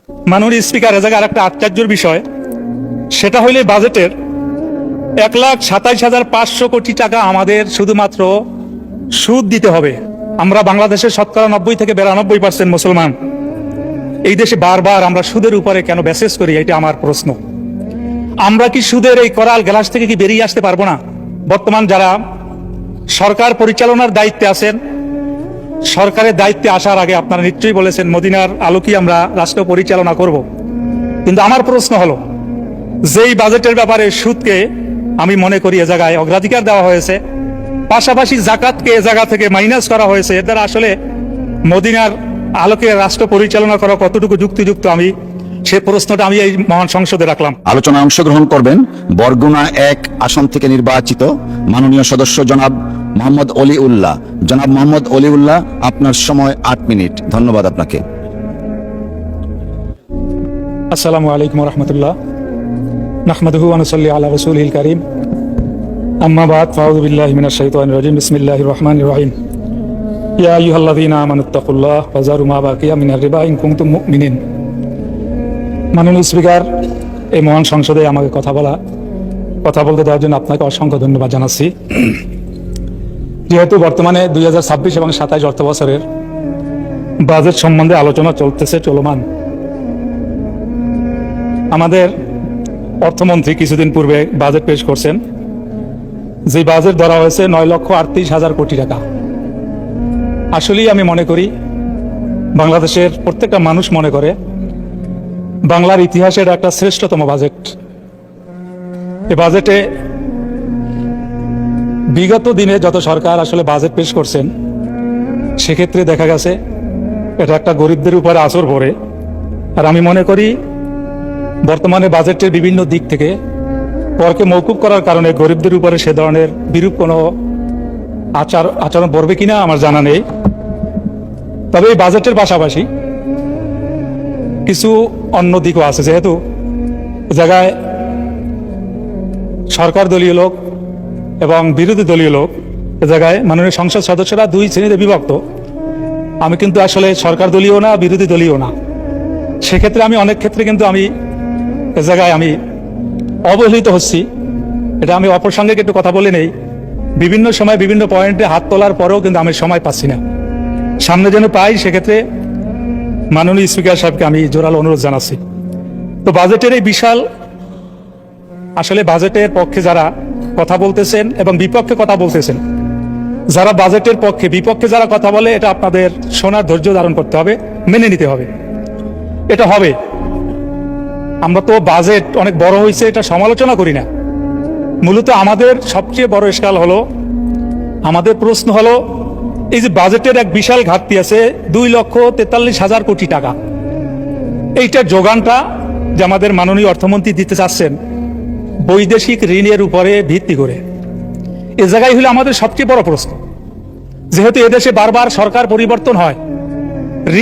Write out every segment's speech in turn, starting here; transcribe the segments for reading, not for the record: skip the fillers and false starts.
মাননীয় স্পিকার, এ জায়গায় আরেকটা আশ্চর্যের বিষয়, সেটা হইলে বাজেটের 1,27,500 কোটি টাকা আমাদের শুধুমাত্র সুদ দিতে হবে। আমরা বাংলাদেশের শতকরা 90 থেকে 92% মুসলমান। এই দেশে বারবার আমরা সুদের উপরে কেন ব্যাসেস করি, এটা আমার প্রশ্ন। আমরা কি সুদের এই করাল গ্লাস থেকে কি বেরিয়ে আসতে পারবো না? বর্তমান যারা সরকার পরিচালনার দায়িত্বে আছেন, সরকারের দায়িত্বে আসার আগে আপনারা নিশ্চয়ই বলেছেন মদিনার আলোকেই আমরা রাষ্ট্র পরিচালনা করব। কিন্তু আমার প্রশ্ন হলো, যেই বাজেটের ব্যাপারে সুদকে আমি মনে করি এ জায়গায় অগ্রাধিকার দেওয়া হয়েছে, পাশাপাশি জাকাতকে এ জায়গা থেকে মাইনাস করা হয়েছে, এর দ্বারা আসলে মদিনার আলোকে রাষ্ট্র পরিচালনা করা কতটুকু যুক্তিযুক্ত, আমি সে প্রশ্নটা আমি এই মহান সংসদে রাখলাম। আলোচনায় অংশগ্রহণ করবেন বরগুনা 1 আসন থেকে নির্বাচিত মাননীয় সদস্য জনাব মোহাম্মদ অলিউল্লাহ। জনাব মোহাম্মদ অলিউল্লাহ, আপনার সময় 8 মিনিট। ধন্যবাদ আপনাকে। আসসালামু আলাইকুম ওয়া রাহমাতুল্লাহ। নাহমাদুহু ওয়া নুসাল্লি আলা রাসূলিল কারীম। আম্মা বাদ, ফাউযু বিল্লাহি মিনাশ শাইতানির রাজীম। বিসমিল্লাহির রহমানির রহিম। ইয়া আইয়ুহাল্লাযীনা আমানুত্তাকুল্লাহ ওয়া যারু মা বাকিয়া মিনার রিবা ইন কুনতুম মুমিনিন। মাননীয় স্পিকার, এই মহান সংসদে আমাকে কথা বলতে দেওয়ার জন্য আপনাকে অসংখ্য ধন্যবাদ জানাচ্ছি। যেহেতু বর্তমানে 2026 এবং 27 অর্থ বছরের বাজেট সম্বন্ধে আলোচনা চলমান, আমাদের অর্থমন্ত্রী কিছুদিন পূর্বে বাজেট পেশ করছেন, যে বাজেট ধরা হয়েছে 9,38,000 কোটি টাকা। আসলেই আমি মনে করি, বাংলাদেশের প্রত্যেকটা মানুষ মনে করে, বাংলার ইতিহাসের একটা শ্রেষ্ঠতম বাজেট। এই বাজেটে বিগত দিনে যত সরকার আসলে বাজেট পেশ করছেন, সেক্ষেত্রে দেখা গেছে এটা একটা গরিবদের উপরে আছর পড়ে। আর আমি মনে করি বর্তমানে বাজেটের বিভিন্ন দিক থেকে করকে মওকুফ করার কারণে গরিবদের উপরে সে ধরনের বিরূপ কোনো আচরণ পড়বে কিনা আমার জানা নেই। তবে এই বাজেটের পাশাপাশি কিছু অন্য দিকও আছে। যেহেতু জায়গায় সরকার দলীয় লোক এবং বিরোধী দলীয় লোক, এ জায়গায় মাননীয় সংসদ সদস্যরা দুই শ্রেণীতে বিভক্ত। আমি কিন্তু আসলে সরকার দলীয় না, বিরোধী দলীয় না। সেক্ষেত্রে আমি অনেক ক্ষেত্রে কিন্তু আমি এ জায়গায় আমি অবহেলিত হচ্ছি। এটা আমি অপ্রাসঙ্গিক একটু কথা বলে নেই। বিভিন্ন সময় বিভিন্ন পয়েন্টে হাত তোলার পরেও কিন্তু আমি সময় পাচ্ছি না, সামনে যেন পাই। সেক্ষেত্রে মাননীয় স্পিকার সাহেবকে আমি জোরালো অনুরোধ জানাচ্ছি। তো বাজেটের এই বিশাল, আসলে বাজেটের পক্ষে যারা কথা বলতেছেন এবং বিপক্ষে কথা বলতেছেন, যারা বাজেটের পক্ষে বিপক্ষে যারা কথা বলে, এটা আপনাদের শোনার ধৈর্য ধারণ করতে হবে, মেনে নিতে হবে। এটা হবে। আমরা তো বাজেট অনেক বড় হয়েছে এটা সমালোচনা করি না। মূলত আমাদের সবচেয়ে বড় ইশকাল হলো, আমাদের প্রশ্ন হলো, এই যে বাজেটের এক বিশাল ঘাটতি আছে 2,43,000 কোটি টাকা, এইটার যোগানটা যে আমাদের মাননীয় অর্থমন্ত্রী দিতে চাচ্ছেন বৈদেশিক ঋণের উপরে ভিত্তি করে, এ জায়গায় হলো আমাদের সবচেয়ে বড় প্রশ্ন। যেহেতু এদেশে বারবার সরকার পরিবর্তন হয়,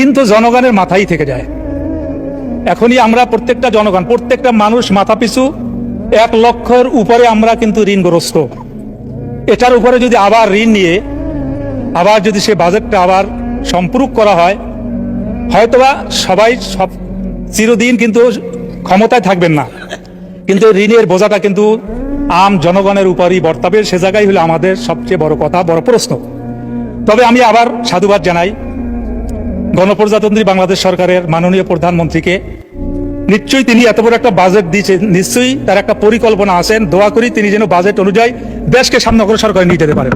ঋণ তো জনগণের মাথায় থেকে যায়। এখনই আমরা প্রত্যেকটা জনগণ, প্রত্যেকটা মানুষ মাথা পিছু 1 লক্ষের উপরে আমরা কিন্তু ঋণগ্রস্ত। এটার উপরে যদি আবার ঋণ নিয়ে আবার যদি সে বাজেটটা আবার সম্পূরক করা হয়, হয়তোবা সবাই সব চিরদিন কিন্তু ক্ষমতায় থাকবেন না, কিন্তু ঋণের বোঝাটা কিন্তু আম জনগণের উপরই বর্তাবে। সে জায়গায় হলো আমাদের সবচেয়ে বড় কথা, বড় প্রশ্ন। তবে আমি আবার সাধুবাদ জানাই গণপ্রজাতন্ত্রী বাংলাদেশ সরকারের মাননীয় প্রধানমন্ত্রীকে। নিশ্চয়ই তিনি এত বড় একটা বাজেট দিয়েছেন, নিশ্চয়ই তার একটা পরিকল্পনা আছেন। দোয়া করি তিনি যেন বাজেট অনুযায়ী দেশকে সামনে অগ্রসর করে নিয়ে যেতে পারেন।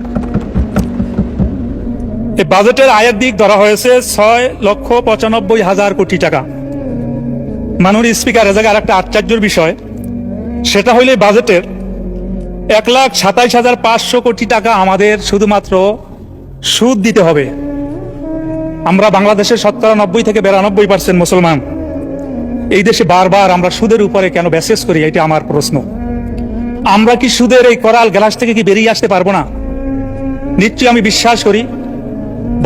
এই বাজেটের আয়ের দিক ধরা হয়েছে 6,95,000 কোটি টাকা। মাননীয় স্পিকার, এ জায়গায় আরেকটা আশ্চর্যের বিষয়, সেটা হইলে বাজেটের 1,27,500 কোটি টাকা আমাদের শুধুমাত্র সুদ দিতে হবে। আমরা বাংলাদেশের শতকরা 90 থেকে 92% মুসলমান। এই দেশে বারবার আমরা সুদের উপরে কেন ব্যাসেস করি, এটা আমার প্রশ্ন। আমরা কি সুদের এই করাল গ্লাস থেকে কি বেরিয়ে আসতে পারবো না? নিশ্চয়ই আমি বিশ্বাস করি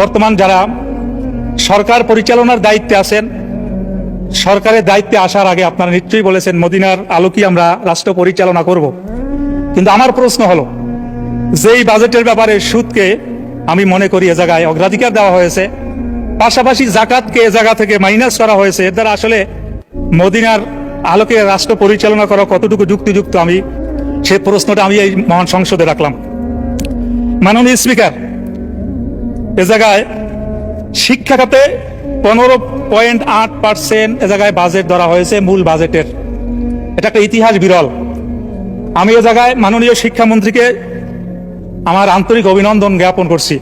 বর্তমান যারা সরকার পরিচালনার দায়িত্বে আছেন, সরকারের দায়িত্বে আসার আগে আপনারা নিশ্চয়ই বলেছেন মদিনার আলোকেই আমরা রাষ্ট্র পরিচালনা করব। কিন্তু আমার প্রশ্ন হলো, যেই বাজেটের ব্যাপারে সুদকে আমি মনে করি এ জায়গায় অগ্রাধিকার দেওয়া হয়েছে, পাশাপাশি জাকাতকে এ জায়গা থেকে মাইনাস করা হয়েছে, এর দ্বারা আসলে মদিনার আলোকে রাষ্ট্র পরিচালনা করা কতটুকু যুক্তিযুক্ত, আমি সেই প্রশ্নটা আমি এই মহান সংসদে রাখলাম। মাননীয় স্পিকার, এ জায়গায় শিক্ষা খাতে 15.8% এ জায়গায় বাজেট ধরা হয়েছে মূল বাজেটের। এটা একটা ইতিহাস বিরল। আমি এ জায়গায় মাননীয় শিক্ষামন্ত্রীকে আমার আন্তরিক অভিনন্দন জ্ঞাপন করছি,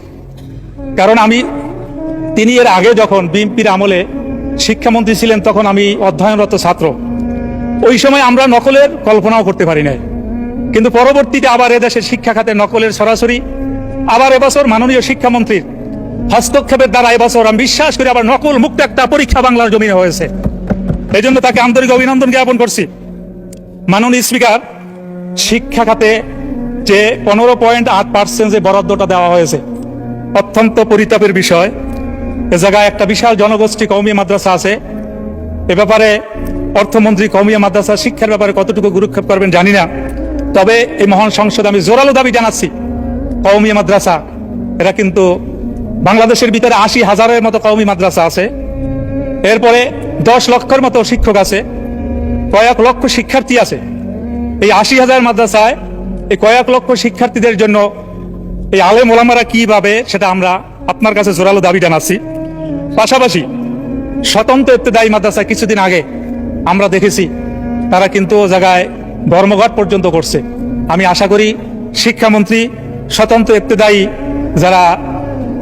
কারণ তিনি এর আগে যখন বিএনপির আমলে শিক্ষামন্ত্রী ছিলেন তখন আমি অধ্যয়নরত ছাত্র। ওই সময় আমরা নকলের কল্পনাও করতে পারি নাই, কিন্তু পরবর্তীতে আবার এদেশের শিক্ষা খাতে নকলের সরাসরি আবার এবছর মাননীয় শিক্ষামন্ত্রীর হস্তক্ষেপের দ্বারা এবছর আমি বিশ্বাস করি আবার নকল মুক্ত একটা পরীক্ষা বাংলার জমিনে হয়েছে। এই জন্য তাকে আন্তরিক অভিনন্দন জ্ঞাপন করছি। মাননীয় স্পিকার, শিক্ষা খাতে যে 15.8% যে বরাদ্দটা দেওয়া হয়েছে অত্যন্ত পরিতাপের বিষয়। এ জায়গায় একটা বিশাল জনগোষ্ঠী কওমি মাদ্রাসা আছে। এ ব্যাপারে অর্থমন্ত্রী কওমি মাদ্রাসা শিক্ষার ব্যাপারে কতটুকু গুরুক্ষেপ করবেন জানি না, তবে এই মহান সংসদে আমি জোরালো দাবি জানাচ্ছি, কওমি মাদ্রাসা এরা কিন্তু বাংলাদেশের ভিতরে 80,000-এর মতো কওমি মাদ্রাসা আছে, এরপরে 10 লক্ষের মতো শিক্ষক আছে, কয়েক লক্ষ শিক্ষার্থী আছে। এই 80,000 মাদ্রাসায় এই কয়েক লক্ষ শিক্ষার্থীদের জন্য এই আলেম ওলামারা কিভাবে, সেটা আমরা আপনার কাছে জোরালো দাবি জানাচ্ছি। পাশাপাশি স্বতন্ত্র ইবতেদায়ী মাদ্রাসা কিছুদিন আগে আমরা দেখেছি তারা কিন্তু ও জায়গায় ধর্মঘট পর্যন্ত করছে। আমি আশা করি শিক্ষামন্ত্রী স্বতন্ত্র ইবতেদায়ী যারা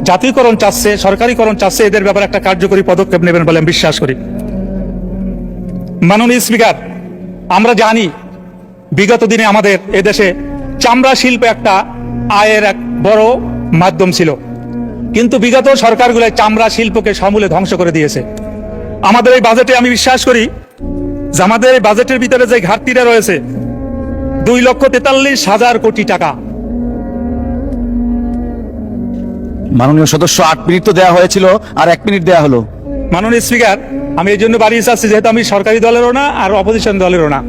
জাতীয়করণ চাচ্ছে, সরকারিকরণ চাচ্ছে, এদের ব্যাপারে একটা কার্যকরী পদক্ষেপ নেবেন বলে আমি বিশ্বাস করি। মাননীয় স্পিকার, আমরা জানি বিগত দিনে আমাদের এদেশে চামড়া শিল্প একটা আয়ের এক বড় মাধ্যম ছিল, কিন্তু বিগত সরকারগুলো চামড়া শিল্পকে সমূলে ধ্বংস করে দিয়েছে। আমাদের এই বাজেটে আমি বিশ্বাস করি যে আমাদের এই বাজেটের ভিতরে যে ঘাটতিটা রয়েছে 2,43,000 কোটি টাকা। মাননীয় সদস্য 8 মিনিট তো দেওয়া হয়েছিল, আর 1 মিনিট দেওয়া হলো। মাননীয় স্পিকার, আমি এই জন্য বাড়িয়ে চাচ্ছি, যেহেতু আমি সরকারি দলেরও না আর অপোজিশন দলেরও না,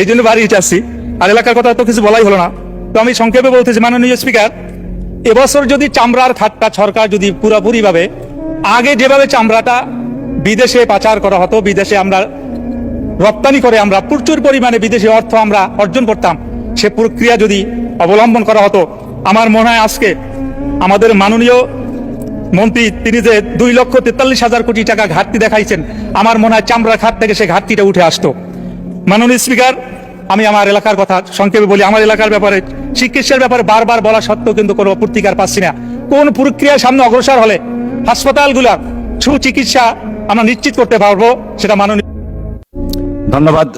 এই জন্য বাড়িয়ে চাচ্ছি। আর এলাকার কথা তো কিছু বলাই হলো না, তো আমি সংক্ষেপে বলতেছি। মাননীয় স্পিকার, এবছর যদি চামড়ার খাতটা সরকার যদি পুরোপুরি ভাবে আগে যেভাবে চামড়াটা বিদেশে পাচার করা হতো, বিদেশে আমরা রপ্তানি করে আমরা প্রচুর পরিমাণে বিদেশি অর্থ আমরা অর্জন করতাম, সে প্রক্রিয়া যদি অবলম্বন করা হতো, আমার মনে হয় আজকে আমাদের মাননীয় মন্ত্রী তিনি যে 2,43,000 কোটি টাকা ঘাটতি দেখাইছেন, আমার মনে হয় চামড়ার খাত থেকে সে ঘাটতিটা উঠে আসতো। মাননীয় স্পিকার, আমি আমার এলাকার কথা সংক্ষেপে বলি। আমার এলাকার ব্যাপারে চিকিৎসার ব্যাপারে বারবার বলা সত্ত্বেও কিন্তু কোনো প্রতিকার পাচ্ছি না। কোন প্রক্রিয়ার সামনে অগ্রসর হলে হাসপাতালগুলা সুচিকিৎসা আমরা নিশ্চিত করতে পারবো, সেটা মাননীয়। ধন্যবাদ।